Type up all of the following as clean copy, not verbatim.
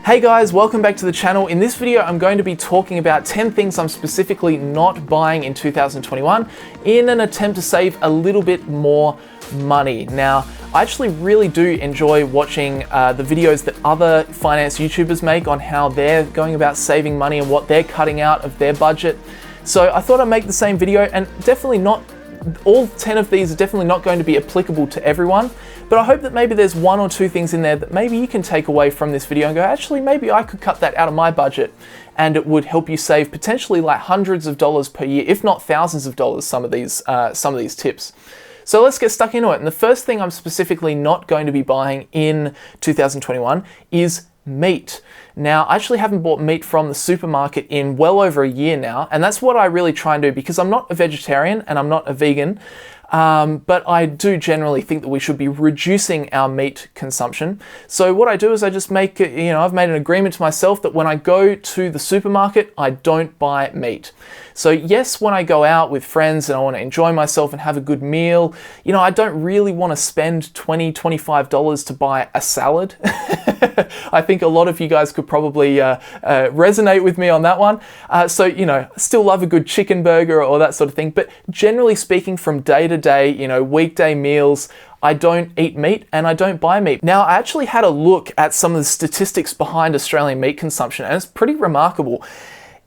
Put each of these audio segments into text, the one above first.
Hey guys, welcome back to the channel. In this video, I'm going to be talking about 10 things I'm specifically not buying in 2021 in an attempt to save a little bit more money. Now, I actually really do enjoy watching the videos that other finance YouTubers make on how they're going about saving money and what they're cutting out of their budget. So I thought I'd make the same video, and definitely not all 10 of these are definitely not going to be applicable to everyone, but I hope that maybe there's one or two things in there that maybe you can take away from this video and go, actually, maybe I could cut that out of my budget and it would help you save potentially like hundreds of dollars per year, if not thousands of dollars, some of these tips. So let's get stuck into it. And the first thing I'm specifically not going to be buying in 2021 is meat. Now, I actually haven't bought meat from the supermarket in well over a year now, and that's what I really try and do because I'm not a vegetarian and I'm not a vegan, but I do generally think that we should be reducing our meat consumption. So what I do is I just make, I've made an agreement to myself that when I go to the supermarket, I don't buy meat. So yes, when I go out with friends and I want to enjoy myself and have a good meal, I don't really want to spend $20, $25 to buy a salad. I think a lot of you guys could probably resonate with me on that one. Still love a good chicken burger or that sort of thing. But generally speaking, from day to day, weekday meals, I don't eat meat and I don't buy meat. Now, I actually had a look at some of the statistics behind Australian meat consumption, and it's pretty remarkable.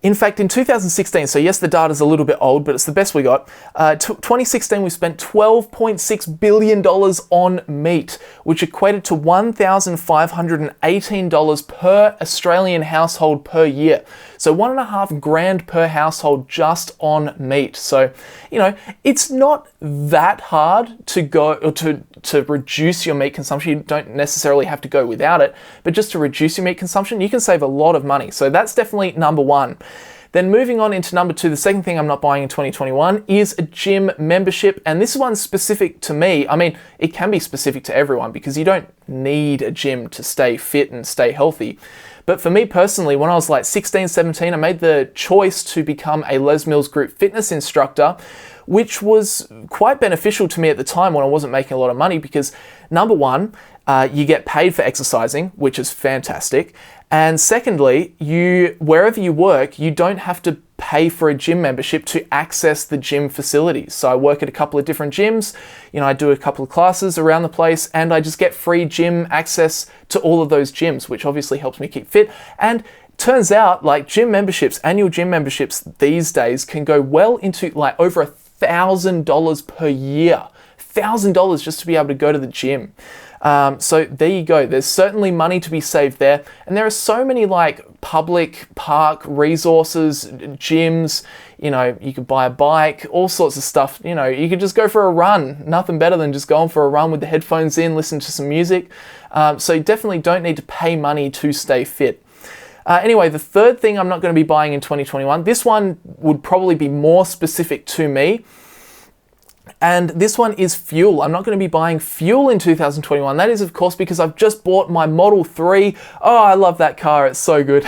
In fact, in 2016, so yes, the data's a little bit old, but it's the best we got. 2016, we spent $12.6 billion on meat, which equated to $1,518 per Australian household per year. So $1,500 per household just on meat. So, it's not that hard to go or to reduce your meat consumption. You don't necessarily have to go without it, but just to reduce your meat consumption, you can save a lot of money. So that's definitely number one. Then moving on into number two, the second thing I'm not buying in 2021 is a gym membership. And this one's specific to me. I mean, it can be specific to everyone because you don't need a gym to stay fit and stay healthy. But for me personally, when I was like 16, 17, I made the choice to become a Les Mills group fitness instructor, which was quite beneficial to me at the time when I wasn't making a lot of money because number one, you get paid for exercising, which is fantastic. And secondly, wherever you work, you don't have to pay for a gym membership to access the gym facilities. So I work at a couple of different gyms, I do a couple of classes around the place, and I just get free gym access to all of those gyms, which obviously helps me keep fit. And turns out like gym memberships, annual gym memberships these days can go well into like over $1,000 per year. $1,000 just to be able to go to the gym. So there you go. There's certainly money to be saved there. And there are so many like public park resources, gyms, you could buy a bike, all sorts of stuff. You could just go for a run. Nothing better than just going for a run with the headphones in, listen to some music. So you definitely don't need to pay money to stay fit. Anyway, the third thing I'm not going to be buying in 2021, this one would probably be more specific to me. And this one is fuel. I'm not going to be buying fuel in 2021. That is, of course, because I've just bought my Model 3. Oh, I love that car. It's so good.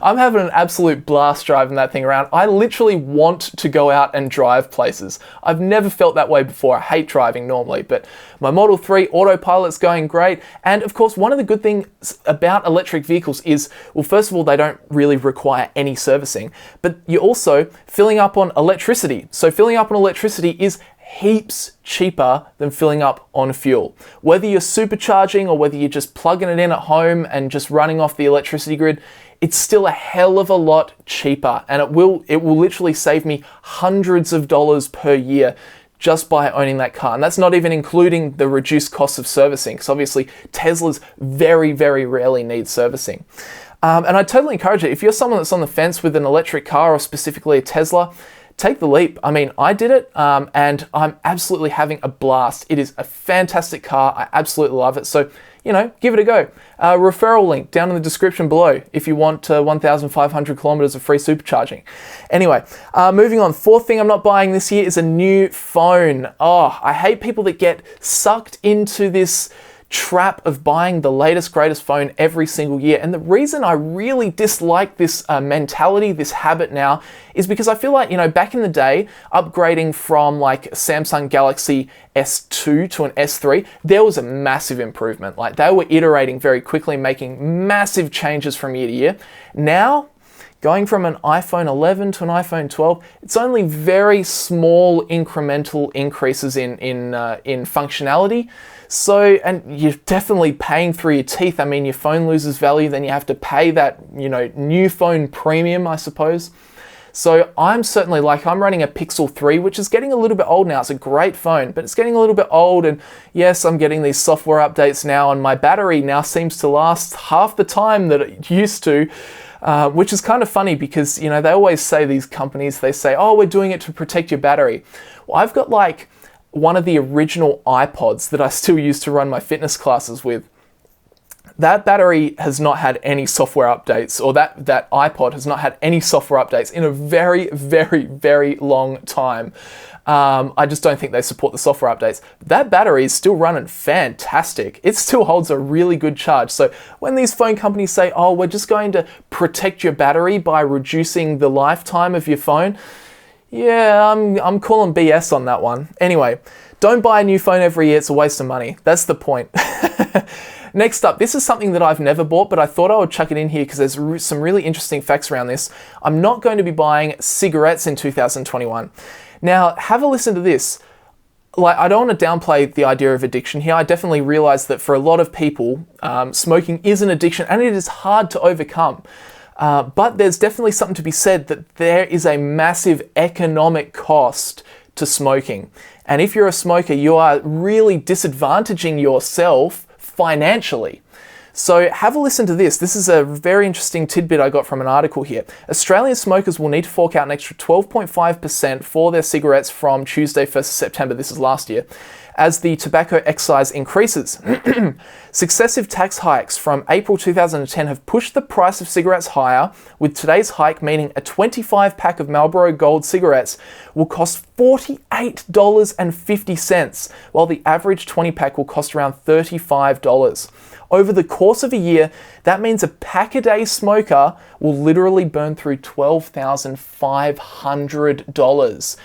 I'm having an absolute blast driving that thing around. I literally want to go out and drive places. I've never felt that way before. I hate driving normally, but my Model 3 autopilot's going great. And of course, one of the good things about electric vehicles is, well, first of all, they don't really require any servicing, but you're also filling up on electricity. So filling up on electricity is heaps cheaper than filling up on fuel. Whether you're supercharging or whether you're just plugging it in at home and just running off the electricity grid, it's still a hell of a lot cheaper, and it will literally save me hundreds of dollars per year just by owning that car. And that's not even including the reduced cost of servicing, because obviously Teslas very, very rarely need servicing. And I totally encourage it. If you're someone that's on the fence with an electric car or specifically a Tesla, take the leap. I mean, I did it, and I'm absolutely having a blast. It is a fantastic car. I absolutely love it. So, give it a go. Referral link down in the description below if you want 1,500 kilometers of free supercharging. Anyway, moving on. Fourth thing I'm not buying this year is a new phone. Oh, I hate people that get sucked into this trap of buying the latest, greatest phone every single year. And the reason I really dislike this mentality, this habit now, is because I feel like, back in the day, upgrading from like Samsung Galaxy S2 to an S3, there was a massive improvement. Like, they were iterating very quickly, making massive changes from year to year. Now, going from an iPhone 11 to an iPhone 12, it's only very small incremental increases in functionality. So, and you're definitely paying through your teeth. I mean, your phone loses value, then you have to pay that, new phone premium, I suppose. So I'm certainly I'm running a Pixel 3, which is getting a little bit old now. It's a great phone, but it's getting a little bit old. And yes, I'm getting these software updates now, and my battery now seems to last half the time that it used to. Which is kind of funny because, they always say, these companies, they say, oh, we're doing it to protect your battery. Well, I've got one of the original iPods that I still use to run my fitness classes with. That battery has not had any software updates, or that iPod has not had any software updates in a very, very, very long time. I just don't think they support the software updates. That battery is still running fantastic. It still holds a really good charge. So when these phone companies say, oh, we're just going to protect your battery by reducing the lifetime of your phone, yeah, I'm calling BS on that one. Anyway, don't buy a new phone every year. It's a waste of money. That's the point. Next up, this is something that I've never bought, but I thought I would chuck it in here because there's some really interesting facts around this. I'm not going to be buying cigarettes in 2021. Now, have a listen to this. I don't want to downplay the idea of addiction here. I definitely realize that for a lot of people, smoking is an addiction and it is hard to overcome. But there's definitely something to be said that there is a massive economic cost to smoking. And if you're a smoker, you are really disadvantaging yourself financially. So have a listen to this. This is a very interesting tidbit I got from an article here. Australian smokers will need to fork out an extra 12.5% for their cigarettes from Tuesday, 1st of September, this is last year, as the tobacco excise increases. Successive tax hikes from April 2010 have pushed the price of cigarettes higher, with today's hike meaning a 25-pack of Marlboro Gold cigarettes will cost $48.50, while the average 20-pack will cost around $35. Over the course of a year, that means a pack-a-day smoker will literally burn through $12,500.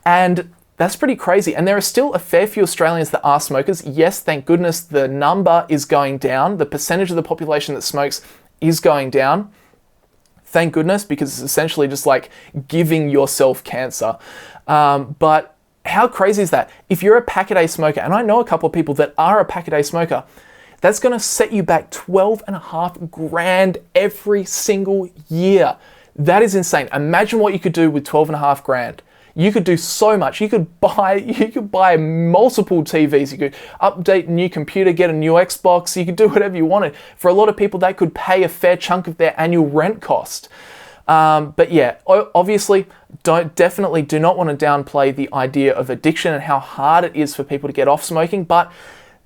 And that's pretty crazy. And there are still a fair few Australians that are smokers. Yes, thank goodness the number is going down. The percentage of the population that smokes is going down. Thank goodness, because it's essentially just like giving yourself cancer. But how crazy is that? If you're a pack-a-day smoker, and I know a couple of people that are a pack-a-day smoker, that's going to set you back $12,500 every single year. That is insane. Imagine what you could do with $12,500. You could do so much. You could buy multiple TVs. You could update a new computer, get a new Xbox. You could do whatever you wanted. For a lot of people, that could pay a fair chunk of their annual rent cost. But yeah, obviously, definitely do not want to downplay the idea of addiction and how hard it is for people to get off smoking. But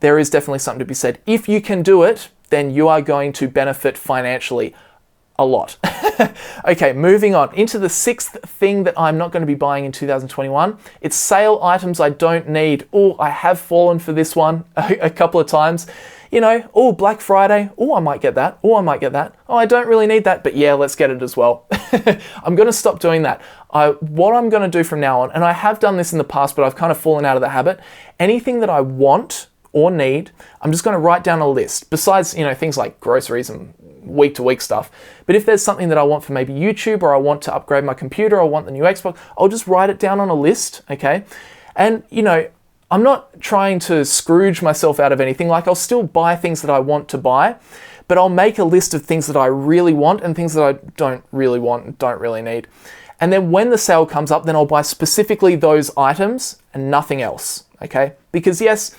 there is definitely something to be said. If you can do it, then you are going to benefit financially a lot. Okay, moving on into the sixth thing that I'm not going to be buying in 2021. It's sale items I don't need. Oh, I have fallen for this one a couple of times. Oh, Black Friday. Oh, I might get that. Oh, I might get that. Oh, I don't really need that, but yeah, let's get it as well. I'm going to stop doing that. What I'm going to do from now on, and I have done this in the past, but I've kind of fallen out of the habit. Anything that I want or need, I'm just going to write down a list. Besides, things like groceries and week-to-week stuff. But if there's something that I want for maybe YouTube, or I want to upgrade my computer, or I want the new Xbox, I'll just write it down on a list, okay? And, I'm not trying to Scrooge myself out of anything. I'll still buy things that I want to buy, but I'll make a list of things that I really want and things that I don't really want and don't really need. And then when the sale comes up, then I'll buy specifically those items and nothing else, okay? Because yes,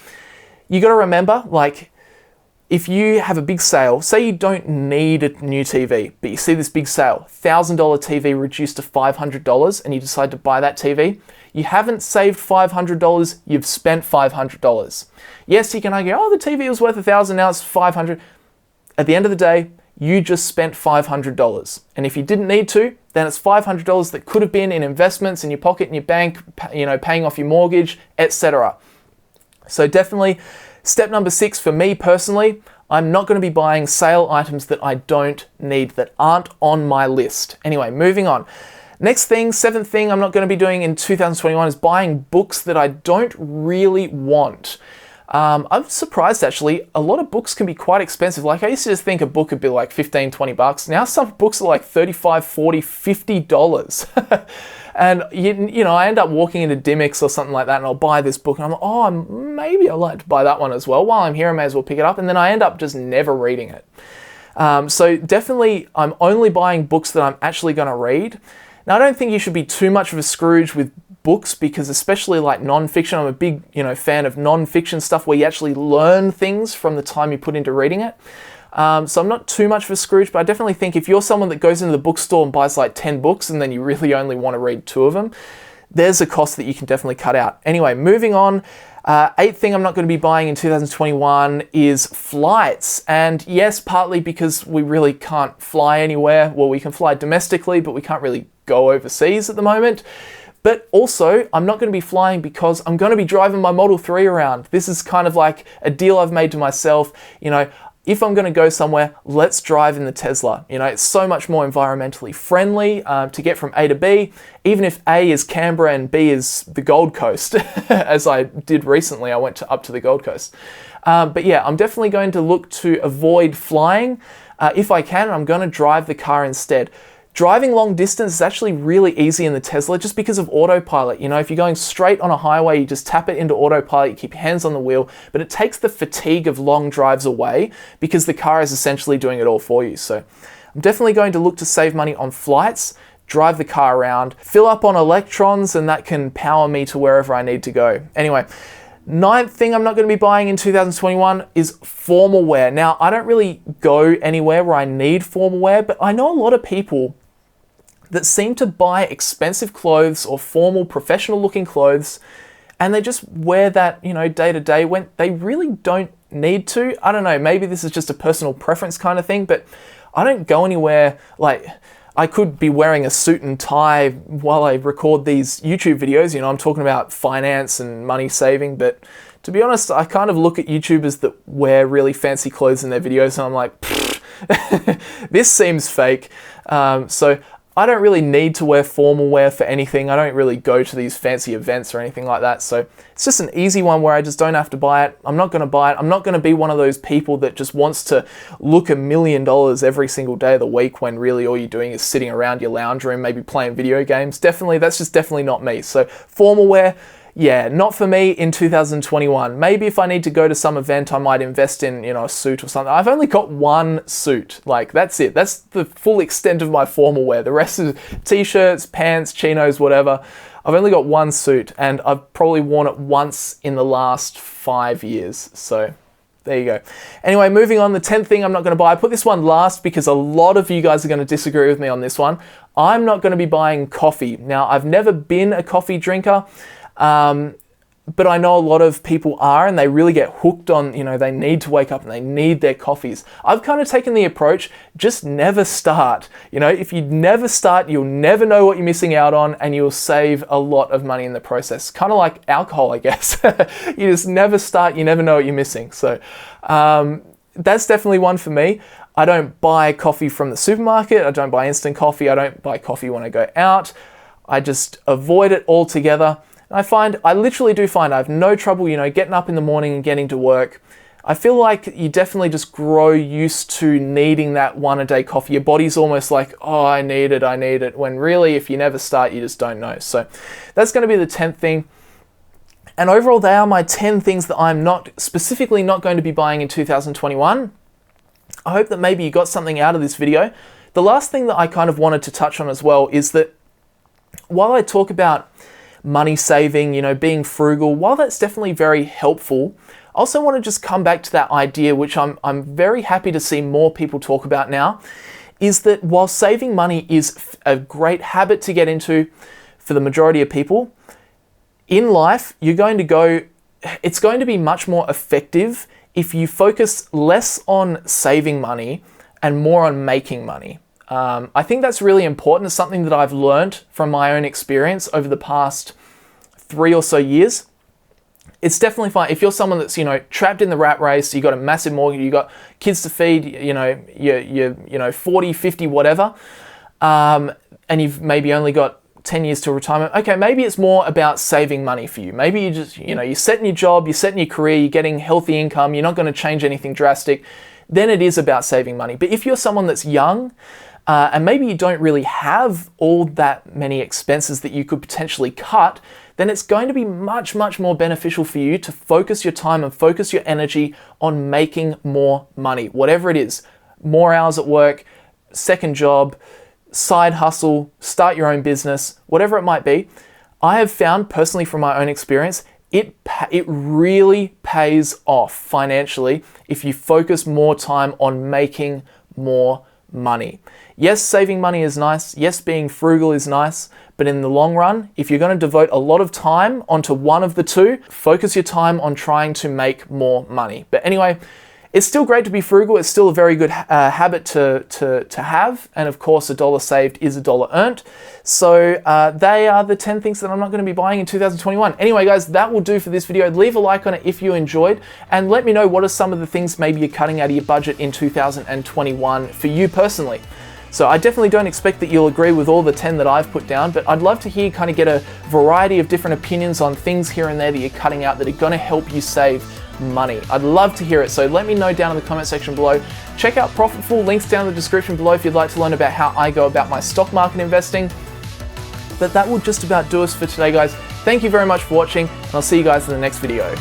you got to remember, if you have a big sale, say you don't need a new TV, but you see this big sale, $1,000 TV reduced to $500, and you decide to buy that TV, you haven't saved $500, you've spent $500. Yes, you can argue, oh, the TV was worth $1,000, now it's $500. At the end of the day, you just spent $500. And if you didn't need to, then it's $500 that could have been in investments, in your pocket, in your bank, paying off your mortgage, etc. So definitely Step number 6 for me personally, I'm not going to be buying sale items that I don't need, that aren't on my list. Anyway, moving on. Next thing, 7th thing I'm not going to be doing in 2021 is buying books that I don't really want. I'm surprised actually, a lot of books can be quite expensive. Like I used to just think a book would be like 15, 20 bucks. Now some books are like 35, 40, $50. And you know, I end up walking into Dimmicks or something like that and I'll buy this book and I'm like, oh, maybe I'd like to buy that one as well. While I'm here, I may as well pick it up. And then I end up just never reading it. So definitely I'm only buying books that I'm actually going to read. Now, I don't think you should be too much of a Scrooge with books because especially like non-fiction, I'm a big, fan of non-fiction stuff where you actually learn things from the time you put into reading it. So I'm not too much of a Scrooge, but I definitely think if you're someone that goes into the bookstore and buys like 10 books and then you really only want to read 2 of them, there's a cost that you can definitely cut out. Anyway, moving on. 8th thing I'm not going to be buying in 2021 is flights. And yes, partly because we really can't fly anywhere. Well, we can fly domestically, but we can't really go overseas at the moment. But also, I'm not going to be flying because I'm going to be driving my Model 3 around. This is kind of like a deal I've made to myself. If I'm going to go somewhere, let's drive in the Tesla. It's so much more environmentally friendly to get from A to B, even if A is Canberra and B is the Gold Coast, as I did recently. I went up to the Gold Coast. But yeah, I'm definitely going to look to avoid flying if I can, and I'm going to drive the car instead. Driving long distance is actually really easy in the Tesla just because of autopilot. If you're going straight on a highway, you just tap it into autopilot, you keep your hands on the wheel, but it takes the fatigue of long drives away because the car is essentially doing it all for you. So I'm definitely going to look to save money on flights, drive the car around, fill up on electrons, and that can power me to wherever I need to go. Anyway, 9th thing I'm not going to be buying in 2021 is formal wear. Now, I don't really go anywhere where I need formal wear, but I know a lot of people that seem to buy expensive clothes or formal professional looking clothes and they just wear that, day to day when they really don't need to. I don't know, maybe this is just a personal preference kind of thing, but I don't go anywhere like I could be wearing a suit and tie while I record these YouTube videos. I'm talking about finance and money saving, but to be honest, I kind of look at YouTubers that wear really fancy clothes in their videos and I'm like, this seems fake. So I don't really need to wear formal wear for anything. I don't really go to these fancy events or anything like that. So it's just an easy one where I just don't have to buy it. I'm not going to buy it. I'm not going to be one of those people that just wants to look $1 million every single day of the week when really all you're doing is sitting around your lounge room, maybe playing video games. That's just definitely not me. So formal wear, yeah, not for me in 2021. Maybe if I need to go to some event, I might invest in, a suit or something. I've only got one suit. Like, that's it. That's the full extent of my formal wear. The rest is t-shirts, pants, chinos, whatever. I've only got one suit and I've probably worn it once in the last 5 years. So there you go. Anyway, moving on, the 10th thing I'm not going to buy. I put this one last because a lot of you guys are going to disagree with me on this one. I'm not going to be buying coffee. Now, I've never been a coffee drinker. But I know a lot of people are and they really get hooked on, they need to wake up and they need their coffees. I've kind of taken the approach, just never start. If you never start, you'll never know what you're missing out on and you'll save a lot of money in the process. Kind of like alcohol, I guess. You just never start, you never know what you're missing. So that's definitely one for me. I don't buy coffee from the supermarket. I don't buy instant coffee. I don't buy coffee when I go out. I just avoid it altogether. I literally do find I have no trouble, getting up in the morning and getting to work. I feel like you definitely just grow used to needing that one a day coffee. Your body's almost like, oh, I need it. When really, if you never start, you just don't know. So that's going to be the 10th thing. And overall, they are my 10 things that I'm specifically not going to be buying in 2021. I hope that maybe you got something out of this video. The last thing that I kind of wanted to touch on as well is that while I talk about money saving, being frugal, while that's definitely very helpful, I also want to just come back to that idea, which I'm very happy to see more people talk about now, is that while saving money is a great habit to get into for the majority of people, in life, it's going to be much more effective if you focus less on saving money and more on making money. I think that's really important. It's something that I've learned from my own experience over the past 3 or so years. it's definitely fine. If you're someone that's, trapped in the rat race, you got a massive mortgage, you got kids to feed, you're 40, 50, whatever, and you've maybe only got 10 years till retirement. Okay, maybe it's more about saving money for you. Maybe you just, you're setting your job, you're setting your career, you're getting healthy income, you're not going to change anything drastic. Then it is about saving money. But if you're someone that's young, and maybe you don't really have all that many expenses that you could potentially cut, then it's going to be much, much more beneficial for you to focus your time and focus your energy on making more money, whatever it is. More hours at work, second job, side hustle, start your own business, whatever it might be. I have found personally from my own experience, it really pays off financially if you focus more time on making more money. Yes, saving money is nice. Yes, being frugal is nice. But in the long run, if you're going to devote a lot of time onto one of the two, focus your time on trying to make more money. But anyway, it's still great to be frugal. It's still a very good habit to have. And of course, $1 saved is $1 earned. So they are the 10 things that I'm not going to be buying in 2021. Anyway, guys, that will do for this video. Leave a like on it if you enjoyed. And let me know what are some of the things maybe you're cutting out of your budget in 2021 for you personally. So I definitely don't expect that you'll agree with all the 10 that I've put down, but I'd love to hear, kind of get a variety of different opinions on things here and there that you're cutting out that are going to help you save money. I'd love to hear it, so let me know down in the comment section below. Check out PROFITFUL, links down in the description below if you'd like to learn about how I go about my stock market investing. But that will just about do us for today, guys. Thank you very much for watching, and I'll see you guys in the next video.